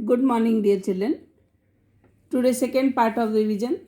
Good morning, dear children. Today's second part of revision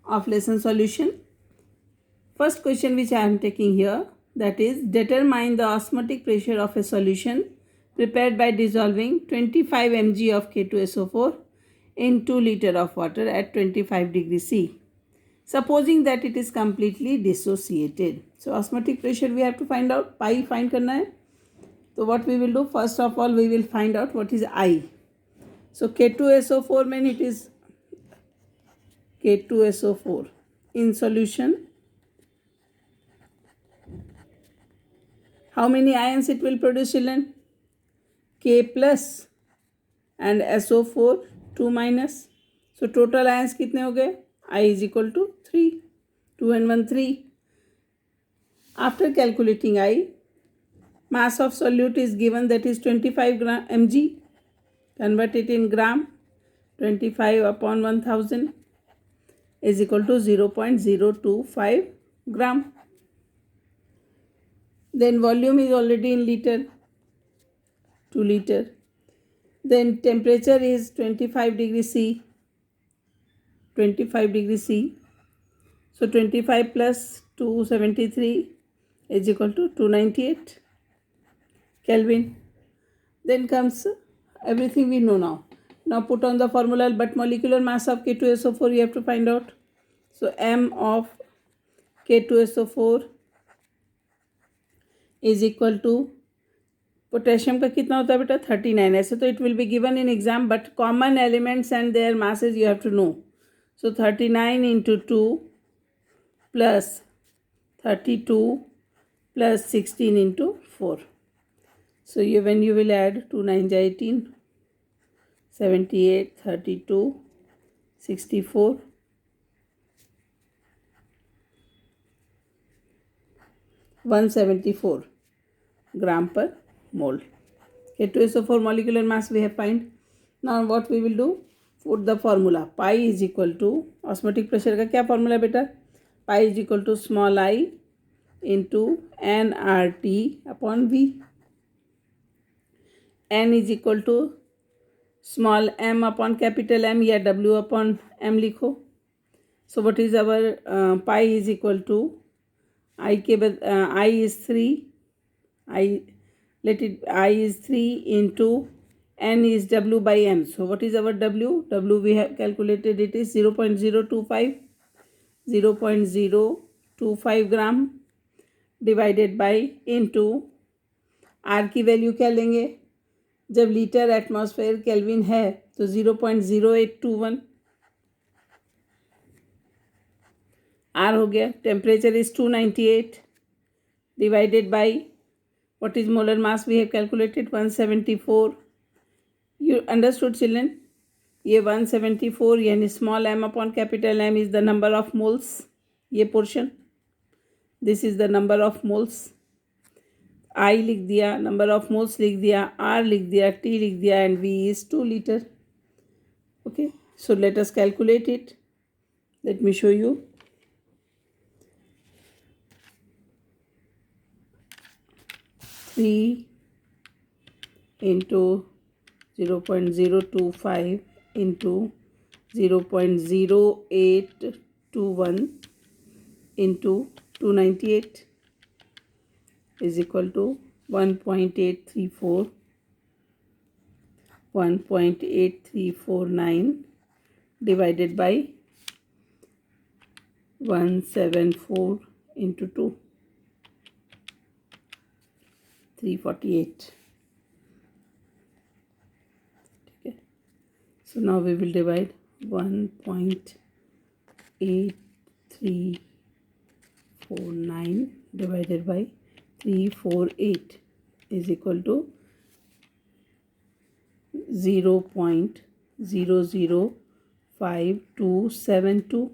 of lesson solution. First question which I am taking here, that is, determine the osmotic pressure of a solution prepared by dissolving 25 mg of K2SO4 in 2 liter of water at 25 degrees C. Supposing that it is completely dissociated. So osmotic pressure we have to find out. Pi find करना है. So what we will do, first of all we will find out what is I. So K2SO4 means it is K2SO4 in solution. How many ions it will produce, children? K plus and SO4 2 minus. So total ions कितने हो गए? I is equal to 3. 2 and 1 3. After calculating I, mass of solute is given, that is 25 mg. Convert it in gram. 25 upon 1000 is equal to 0.025 gram. Then volume is already in liter, 2 liter. Then temperature is 25 degrees C. 25 degrees C. So 25 plus 273 is equal to 298 Kelvin. Then comes everything we know now. Now put on the formula, but molecular mass of K2SO4 you have to find out. So M of K2SO4 is equal to, potassium का कितना होता है बेटा 39. ऐसे तो it will be given in exam, but common elements and their masses you have to know. So 39 into 2 plus 32 plus 16 into 4. So ये when you will add 2 9 18 78 32 64 174 gram per mole. K2SO4 molecular mass we have find. Now what we will do? Put the formula. Pi is equal to, osmotic pressure का क्या formula बेटा? Pi is equal to small I into nRT upon V. N is equal to small m upon capital M या W upon M लिखो. So what is our pi is equal to, I के I is 3. Let it I is 3 into N is W by M. So what is our W? W we have calculated, it is 0.025. 0.025 gram divided by into R की value क्या लेंगे? जब litre atmosphere kelvin है तो 0.0821 R हो गया. Temperature is 298 divided by what is molar mass we have calculated 174. You understood, children? ये 174 यानी small m upon capital M is the number of moles. ये portion, this is the number of moles. I लिख दिया, number of moles लिख दिया, R लिख दिया, T लिख दिया, and V is 2 liter. Okay, so let us calculate it. Let me show you. into 0.025 into 0.0821 into 298 is equal to 1.834 1.8349 divided by 174 into 2 348. Okay. So now we will divide 1.8349 divided by 348 is equal to 0.005272.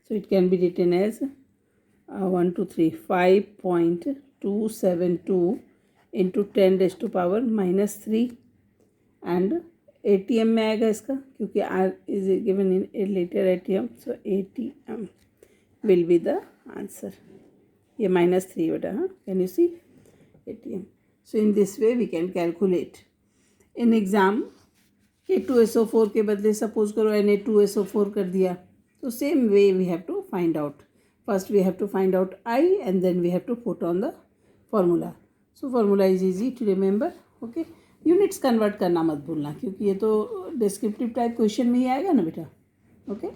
So it can be written as 5.272 into 10 raised to power minus 3 and ATM में आएगा इसका, क्योंकि R is given in 8 liter ATM. So ATM will be the answer. ये minus 3 बेटा, हाँ, can you see? ATM. So in this way we can calculate. In exam K2SO4 के बदले suppose करो Na2SO4 कर दिया, तो same way we have to find out. First we have to find out I and then we have to put on the formula. So formula is easy to remember. Okay, units convert करना मत भूलना, क्योंकि ये तो descriptive type question में ही आएगा ना बेटा. Okay,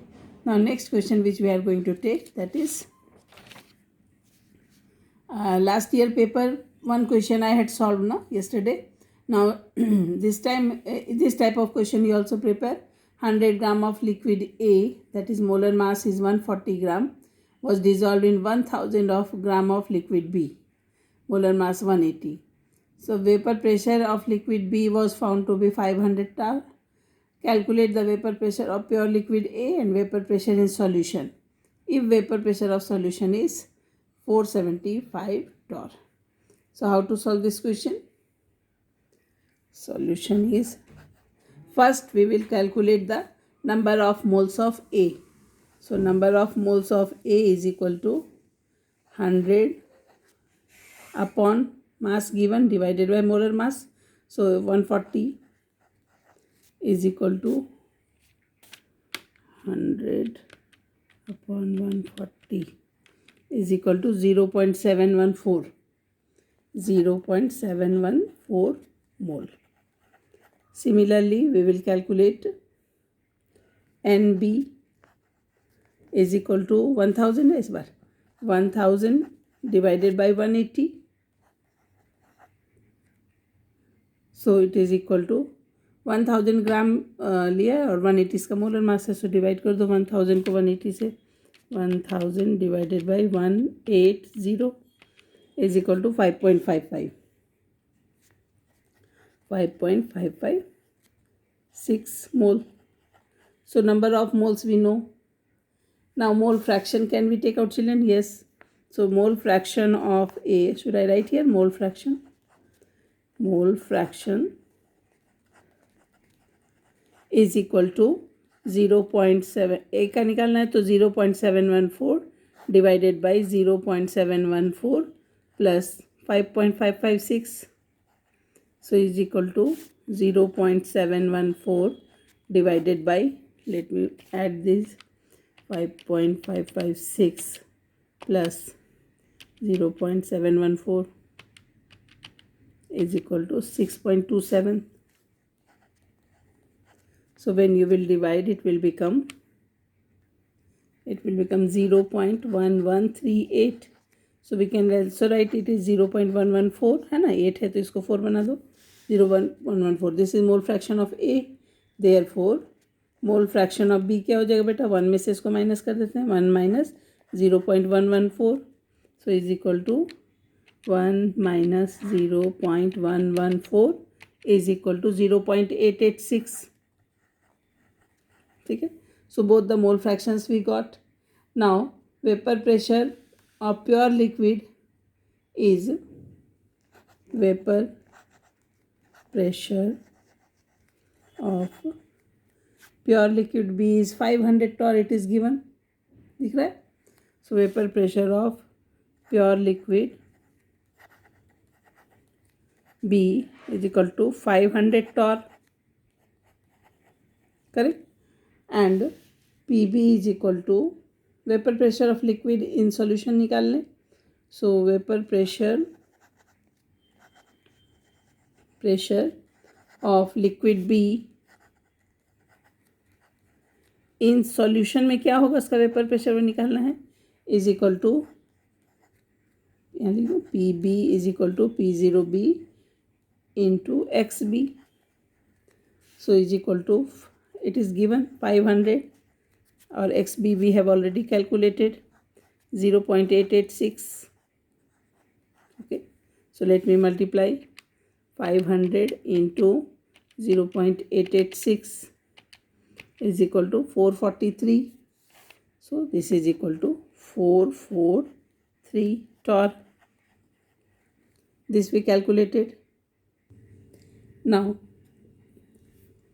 now next question which we are going to take, that is last year paper one question I had solved na yesterday. Now this time this type of question you also prepare. 100 gram of liquid A, that is molar mass is 140 gram, was dissolved in 1000 of gram of liquid B, molar mass 180. So vapor pressure of liquid B was found to be 500 torr. Calculate the vapor pressure of pure liquid A and vapor pressure in solution if vapor pressure of solution is 475 torr. So how to solve this question? Solution is, first we will calculate the number of moles of A. So number of moles of A is equal to 100 upon mass given divided by molar mass. So 140 is equal to 100 upon 140 is equal to 0.714. 0.714 mole. Similarly, we will calculate NB is equal to 1000 इस बार 1000 divided by 180. So it is equal to 1000 ग्राम लिया और 180 इसका molar mass है. So divide कर दो 1000 को 180 से. 1000 divided by 180 is equal to 5.55. 5.556 mole. So number of moles we know. Now mole fraction can we take out, children? Yes. So mole fraction of A, should I write here mole fraction? Mole fraction is equal to 0.7. A का निकालना है तो 0.714 divided by 0.714 plus 5.556. So is equal to 0.714 divided by, let me add this, 5.556 plus 0.714 is equal to 6.27. So when you will divide, it will become 0.1138. So we can also write it is 0.114 है ना, 8 है तो इसको 4 बना दो. 0.114. This is mole fraction of A. Therefore mole fraction of B क्या हो जाएगा बेटा? 1 में से इसको माइनस कर देते हैं. 1 minus 0.114. So is equal to 1 minus 0.114 is equal to 0.886. ठीक है. So both the mole fractions we got. Now vapor pressure of pure liquid is, vapor pressure of pure liquid B is 500 torr. It is given, दिख रहा है. So vapor pressure of pure liquid B is equal to 500 torr, correct. And PB is equal to vapor pressure of liquid in solution निकाल लें. So vapor pressure of liquid B in solution में क्या होगा, उसका vapour pressure में निकालना है, is equal to, यहाँ लिखो PB is equal to P0B into XB. So is equal to, it is given 500 or XB we have already calculated 0.886. Okay, so let me multiply 500 into 0.886 is equal to 443. So this is equal to 443 torr. This we calculated. Now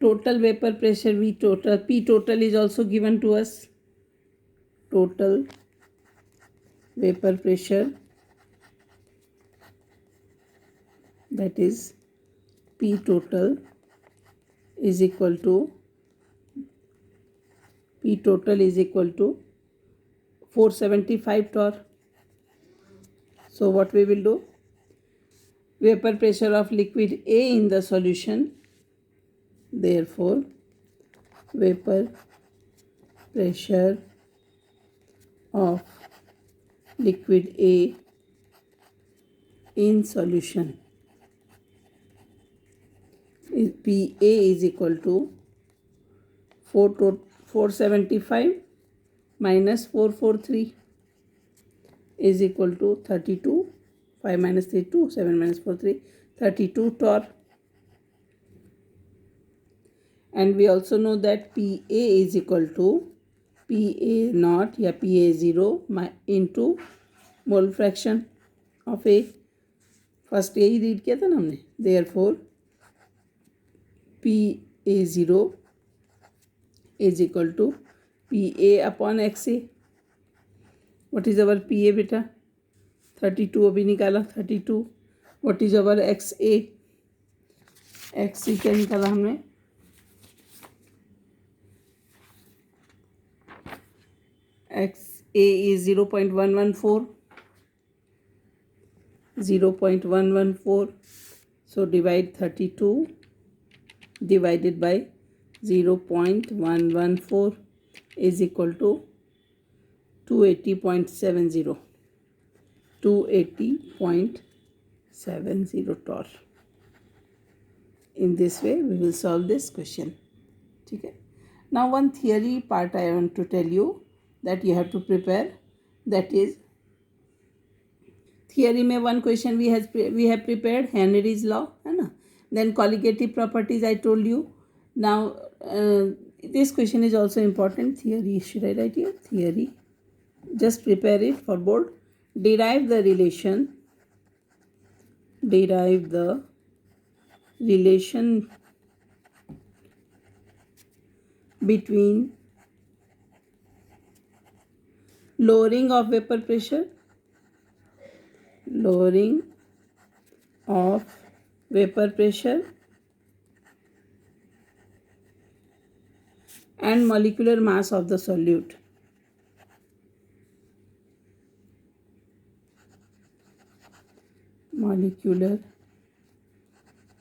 total vapor pressure P total is also given to us. Total vapor pressure, that is P total is equal to P total is equal to 475 torr. So what we will do? Vapor pressure of liquid A in the solution. Therefore, vapor pressure of liquid A in solution is PA is equal to 475 minus 443 is equal to 32. 5 minus 3 2, 7 minus 4 3, 32 torr. And we also know that PA is equal to PA naught या PA 0 into mole fraction of A. First यही read किया था ना हमने. Therefore PA 0 is equal to PA upon XA. What is our PA बेटा? 32 अभी निकाला 32. What is our XA? XC क्या निकाला हमने? XA is 0.114. 0.114. So divide 32 divided by 0.114 is equal to 280.70. 280.70 torr. In this way we will solve this question. Okay. Now one theory part I want to tell you that you have to prepare. That is theory में one question we have prepared Henry's law है ना. Then colligative properties I told you. Now this question is also important. Theory, should I write here? Theory. Just prepare it for board. Derive the relation between lowering of vapor pressure and molecular mass of the solute. Molecular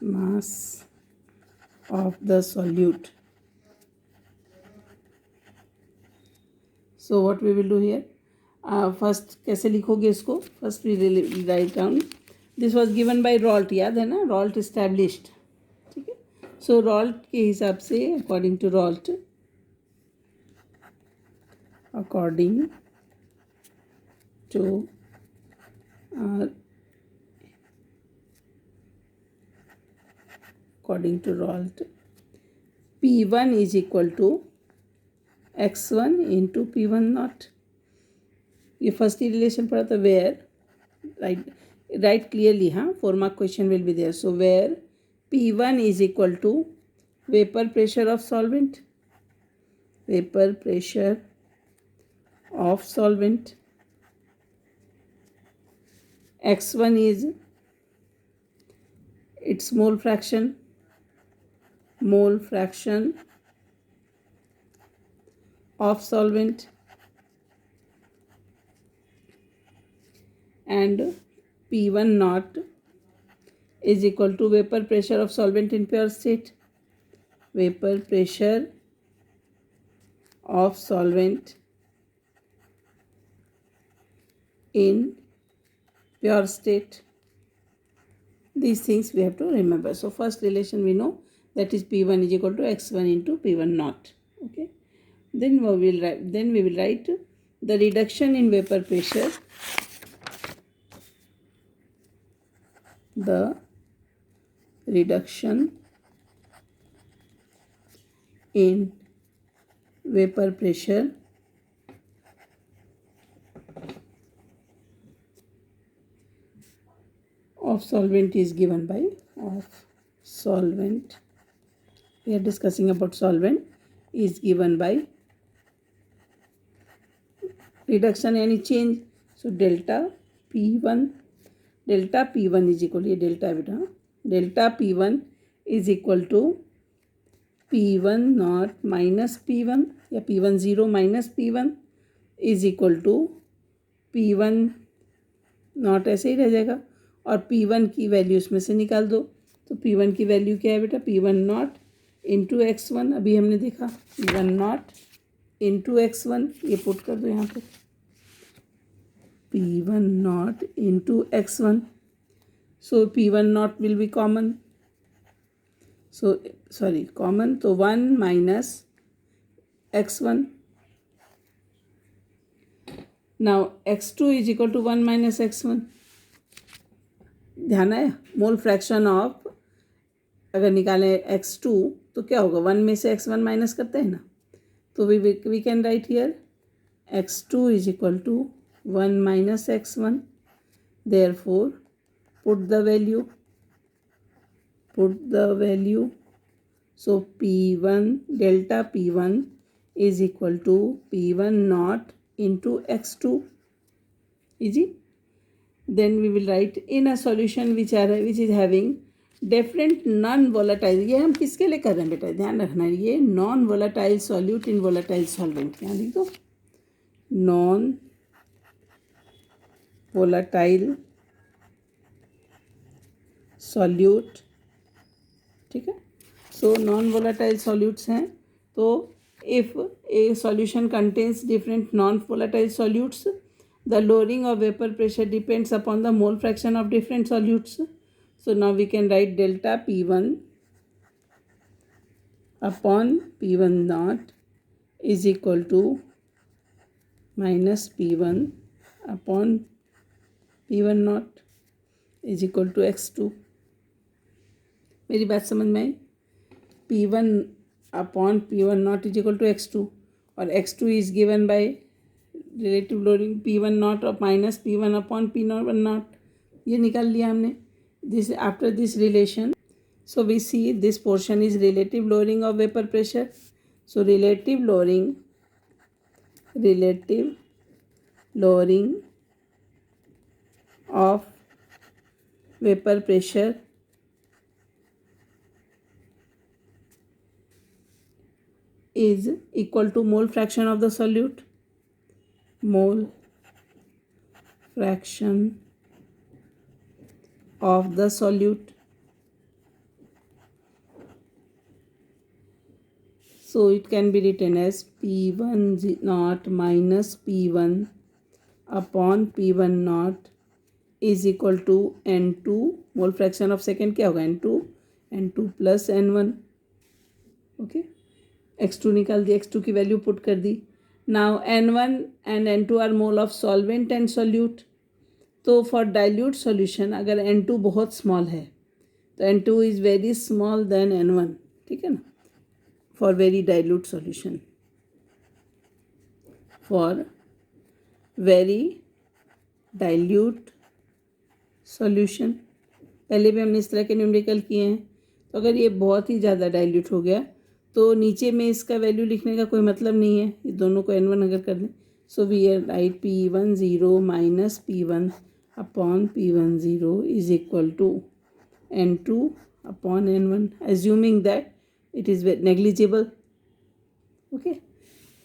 mass of the solute. So what we will do here? First कैसे लिखोगे इसको? First we will write down. This was given by Rault. याद है ना? Rault established. ठीक है. So Rault के हिसाब से according to Rault P1 is equal to x1 into P1 naught. ये फर्स्ट रिलेशन पढ़ा था. Where write clearly. हाँ, 4 mark question will be there. So where P1 is equal to vapor pressure of solvent. X1 is its mole fraction of solvent, and P1 naught is equal to vapor pressure of solvent in pure state. Vapor pressure of solvent in pure state. These things we have to remember. So first relation we know, that is P1 is equal to x1 into P1 naught. Okay. Then we will write the reduction in vapor pressure. The reduction in vapor pressure of solvent is given by solvent. We are discussing about solvent is given by reduction any change. So delta P1 is equal to delta P1 is equal to P1 naught minus P1 या P1 zero minus P1 is equal to P1 naught ऐसे ही रह जाएगा और P1 की value इसमें से निकाल दो। तो P1 की वैल्यू क्या है बेटा? P1 नॉट इंटू x1, अभी हमने देखा P1 नॉट इंटू x1, ये पुट कर दो यहाँ पे, P1 naught into x1. So P1 naught will be common, so sorry common, तो 1 minus x1. Now x2 is equal to 1 minus x1. ध्यान आया? मोल फ्रैक्शन ऑफ अगर निकालें x2 तो क्या होगा? 1 में से x1 माइनस करते हैं ना, तो we can write here x2 is equal to 1 minus x1. Therefore put the value. So P1 delta P1 is equal to P1 naught into x2. Easy. Then we will write in a solution which is having different non-volatile. ये हम किसके लिए कर रहे हैं बेटा? ध्यान रखना, ये non volatile solute in volatile solvent. यहाँ लिख दो नॉन वोलाटाइल सॉल्यूट. ठीक है. सो नॉन वोलाटाइल सॉल्यूट्स हैं. तो if a solution contains different non-volatile solutes, the lowering of vapor pressure depends upon the mole fraction of different solutes. So now we can write delta P1 upon P1 naught is equal to minus P1 upon P1 naught is equal to x2. मेरी बात समझ में आई? P1 upon P1 naught is equal to x2 और x2 is given by relative loading P1 naught of minus P1 upon P1 naught. ये निकाल लिया हमने. This after this relation, so we see this portion is relative lowering of vapor pressure. So relative lowering of vapor pressure is equal to mole fraction of the solute. Mole fraction of the solute. So it can be written as P1 naught minus P1 upon P1 naught is equal to N2. Mole fraction of second क्या होगा? N2 plus N1. Okay. x2 निकाल दी, x2 की value put कर दी. Now n1 and n2 are mole of solvent and solute. तो for dilute solution अगर n2 बहुत small है तो n2 is very small then n1. ठीक है ना? For very dilute solution, for very dilute solution, पहले भी हमने इस तरह के न्यूमेरिकल किए हैं. तो अगर ये बहुत ही ज़्यादा डाइल्यूट हो गया तो नीचे में इसका वैल्यू लिखने का कोई मतलब नहीं है. ये दोनों को n1 अगर कर दें, so we write P1 zero minus P1 upon P1 zero is equal to N2 upon N1, assuming that it is negligible. Okay.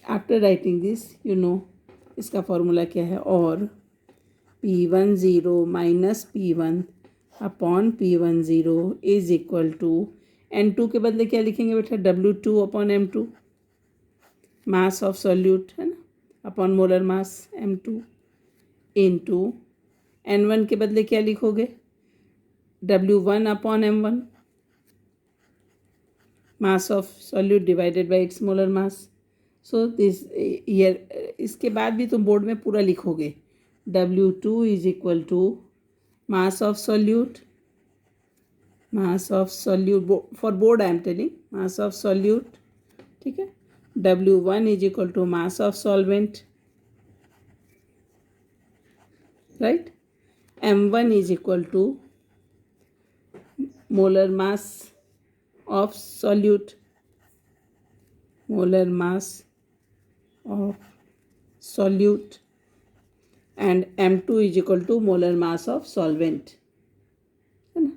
After writing this you know इसका फॉर्मूला क्या है. और P1 zero minus P1 upon P1 zero is equal to N2 के बदले क्या लिखेंगे बेटा? W2 upon M2, mass of solute है ना, upon molar mass M2 into N1 के बदले क्या लिखोगे? W1 upon M1, mass of solute divided by its molar mass. So this year इसके बाद भी तुम बोर्ड में पूरा लिखोगे. W2 is equal to mass of solute for board I am telling, mass of solute. ठीक है. W1 is equal to mass of solvent, right. M1 is equal to molar mass of solute, and M2 is equal to molar mass of solvent. है ना?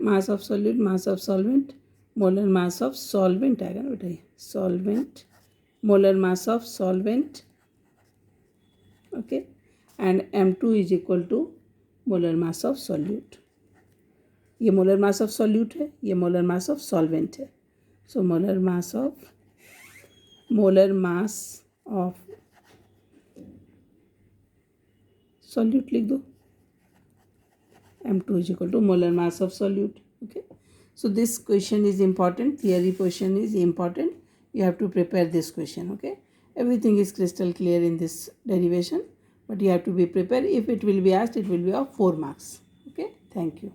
मास of solute, mass of solvent, molar mass of solvent आएगा ना बेटा, ये solvent, molar mass of solvent, okay, and M2 is equal to molar mass of solute. ये molar mass of solute है, ये molar mass of solvent है. So molar mass of solute लिख दो, M2 is equal to molar mass of solute. Okay, so this question is important, theory question is important, you have to prepare this question. Okay, everything is crystal clear in this derivation, but you have to be prepared. If it will be asked, it will be of 4 marks. Okay, thank you.